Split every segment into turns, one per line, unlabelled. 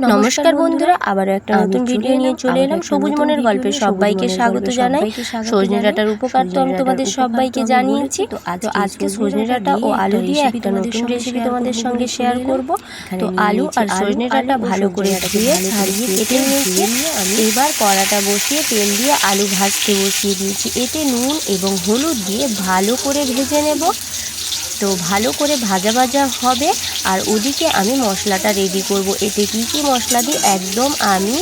নমস্কার বন্ধুরা, আবারও একটা নতুন ভিডিও নিয়ে চলে এলাম। সবুজ মনের গল্পে সবাইকে স্বাগত জানাই। সজনে ডাঁটার উপকার তো আমি তোমাদের সবাইকে জানিয়েছি। তো আজকে সজনে ডাঁটা ও আলু দিয়ে একটা নতুন রেসিপি তোমাদের সঙ্গে শেয়ার করব। তো আলু আর সজনে ডাঁটা ভালো করে ধুয়ে ছাড়িয়ে কেটে নিয়েছি। এবার কড়াটা বসিয়ে তেল দিয়ে আলু ভাজতে বসিয়ে দিয়েছি। এতে নুন এবং হলুদ দিয়ে ভালো করে ভেজে নেব। তো ভালো করে ভাজা ভাজা হবে। আর ওদিকে আমি মশলাটা রেডি করব। এতে কী কী মশলা দিই একদম আমি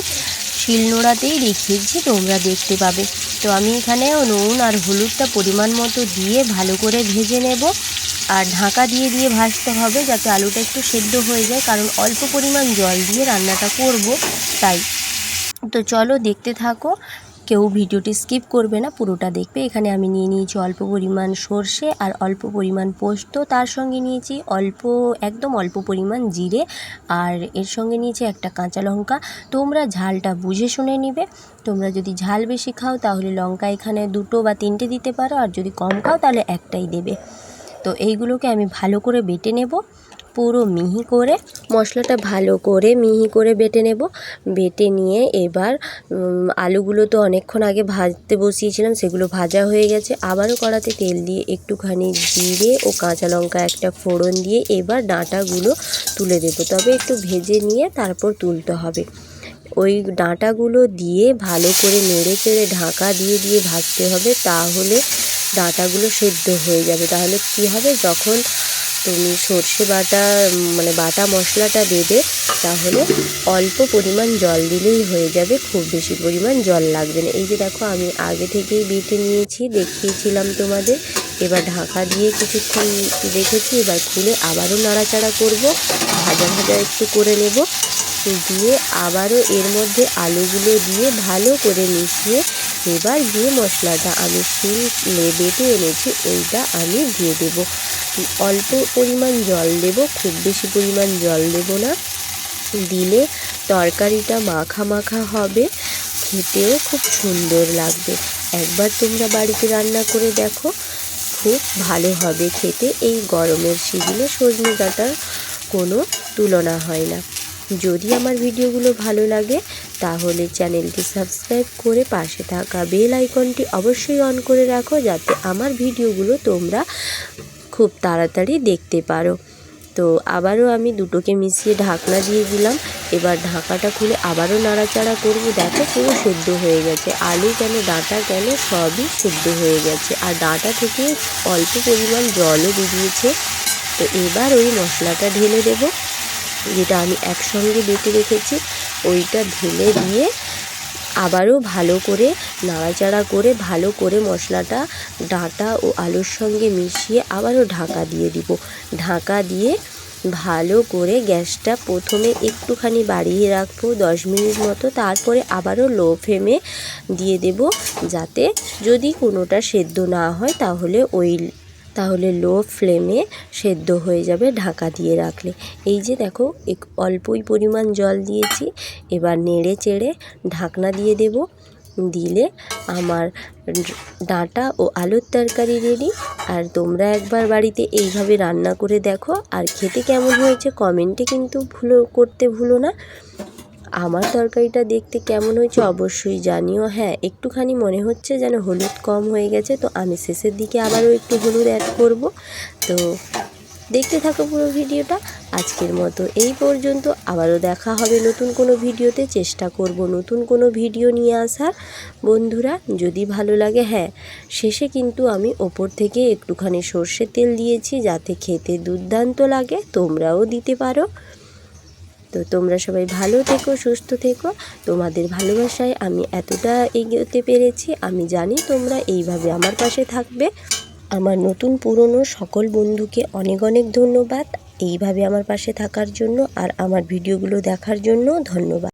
শিলনোড়াতেই দেখিয়েছি, তোমরা দেখতে পাবে। তো আমি এখানে নুন আর হলুদটা পরিমাণ মতো দিয়ে ভালো করে ভেজে নেব। আর ঢাকা দিয়ে দিয়ে ভাজতে হবে যাতে আলুটা একটু সেদ্ধ হয়ে যায়, কারণ অল্প পরিমাণ জল দিয়ে রান্নাটা করব তাই। তো চলো দেখতে থাকো, কেউ ভিডিওটি স্কিপ করবে না, পুরোটা দেখবে। এখানে আমি নিয়ে নিয়েছি অল্প পরিমাণ সর্ষে আর অল্প পরিমাণ পোস্ত, তার সঙ্গে নিয়েছি একদম অল্প পরিমাণ জিরে, আর এর সঙ্গে নিয়েছি একটা কাঁচা লঙ্কা। তোমরা ঝালটা বুঝে শুনে নিবে। তোমরা যদি ঝাল বেশি খাও তাহলে লঙ্কা এখানে 2 বা 3টে দিতে পারো, আর যদি কম খাও তাহলে একটাই দেবে। তো এইগুলোকে আমি ভালো করে বেটে নেব, পুরো মিহি করে। মশলাটা ভালো করে মিহি করে বেটে নেব। বেটে নিয়ে এবার আলুগুলো তো অনেকক্ষণ আগে ভাজতে বসিয়েছিলাম, সেগুলো ভাজা হয়ে গেছে। আবারও কড়াতে তেল দিয়ে একটুখানি জিরে ও কাঁচা লঙ্কা একটা ফোড়ন দিয়ে এবার ডাঁটাগুলো তুলে দেব। তবে একটু ভেজে নিয়ে তারপর তুলতে হবে। ওই ডাঁটাগুলো দিয়ে ভালো করে নেড়ে চেড়ে ঢাকা দিয়ে দিয়ে ভাজতে হবে, তাহলে ডাঁটাগুলো সেদ্ধ হয়ে যাবে। তাহলে কি হবে, যখন তুমি সর্ষে বাটা মশলাটা দেবে তাহলে অল্প পরিমাণ জল দিলেই হয়ে যাবে, খুব বেশি পরিমাণ জল লাগবে না। এই যে দেখো, আমি আগে থেকেই বেটে নিয়েছি, দেখিয়েছিলাম তোমাদের। এবার ঢাকা দিয়ে কিছুক্ষণ রেখেছি। এবার খুলে আবারও নাড়াচাড়া করব, ভাজা ভাজা একটু করে নেব। দিয়ে আবারও এর মধ্যে আলুগুলো দিয়ে ভালো করে মিশিয়ে এবার যে মশলাটা আমি বেটে এনেছি ওইটা আমি দিয়ে দেব। অল্প পরিমাণ জল দেব, খুব বেশি পরিমাণ জল দেব না। দিলে তরকারিটা মাখা মাখা হবে, খেতেও খুব সুন্দর লাগবে। একবার তোমরা বাড়িতে রান্না করে দেখো, খুব ভালো হবে খেতে। এই গরমের সিজনে সজনে ডাঁটার কোনো তুলনা হয় না। যদি আমার ভিডিওগুলো ভালো লাগে তাহলে চ্যানেলটি সাবস্ক্রাইব করে পাশে থাকা বেল আইকনটি অবশ্যই অন করে রাখো, যাতে আমার ভিডিওগুলো তোমরা খুব তাড়াতাড়ি দেখতে পারো। তো আবারও আমি দুটোকে মিশিয়ে ঢাকনা দিয়ে দিলাম। এবার ঢাকাটা খুলে আবারও নাড়াচাড়া করব। দেখো পুরো সেদ্ধ হয়ে গেছে, আলু কেন ডাঁটা কেন সবই সেদ্ধ হয়ে গেছে, আর ডাঁটা থেকে অল্প পরিমাণ জলও বেরিয়েছে। তো এবার ওই মশলাটা ঢেলে দেব, যেটা আমি একসঙ্গে বেটে রেখেছি, ওইটা ঢেলে দিয়ে আবারও ভালো করে নাড়াচাড়া করে ভালো করে মশলাটা ডাঁটা ও আলুর সঙ্গে মিশিয়ে আবারও ঢাকা দিয়ে দিব। ঢাকা দিয়ে ভালো করে গ্যাসটা প্রথমে একটুখানি বাড়িয়ে রাখবো 10 মিনিট মতো, তারপরে আবারও লো ফ্লেমে দিয়ে দেব, যাতে যদি কোনোটা সেদ্ধ না হয় তাহলে লো ফ্লেমে সেদ্ধ হয়ে যাবে ঢাকা দিয়ে রাখলে। এই যে দেখো, অল্পই পরিমাণ জল দিয়েছি। এবার নেড়ে চেড়ে ঢাকনা দিয়ে দেব। দিলে আমার ডাঁটা ও আলুর তরকারি রেডি। আর তোমরা একবার বাড়িতে এইভাবে রান্না করে দেখো, আর খেতে কেমন হয়েছে কমেন্টে কিন্তু করতে ভুলো না। আমার তরকারিটা দেখতে কেমন হয়েছে অবশ্যই জানিও। হ্যাঁ, একটুখানি মনে হচ্ছে যেন হলুদ কম হয়ে গেছে, তো আমি শেষের দিকে আবারও একটু হলুদ অ্যাড করব। তো দেখতে থাকো পুরো ভিডিওটা। আজকের মতো এই পর্যন্ত, আবারও দেখা হবে নতুন কোনো ভিডিওতে। চেষ্টা করব নতুন কোনো ভিডিও নিয়ে আসার। বন্ধুরা যদি ভালো লাগে, হ্যাঁ শেষে কিন্তু আমি ওপর থেকে একটুখানি সর্ষের তেল দিয়েছি, যাতে খেতে দুর্দান্ত লাগে, তোমরাও দিতে পারো। তো তোমরা সবাই ভালো থেকো, সুস্থ থেকো। তোমাদের ভালোবাসায় আমি এতটা এগোতে পেরেছি। আমি জানি তোমরা এইভাবে আমার পাশে থাকবে। আমার নতুন পুরনো সকল বন্ধুকে অনেক অনেক ধন্যবাদ এইভাবে আমার পাশে থাকার জন্য, আর আমার ভিডিওগুলো দেখার জন্য ধন্যবাদ।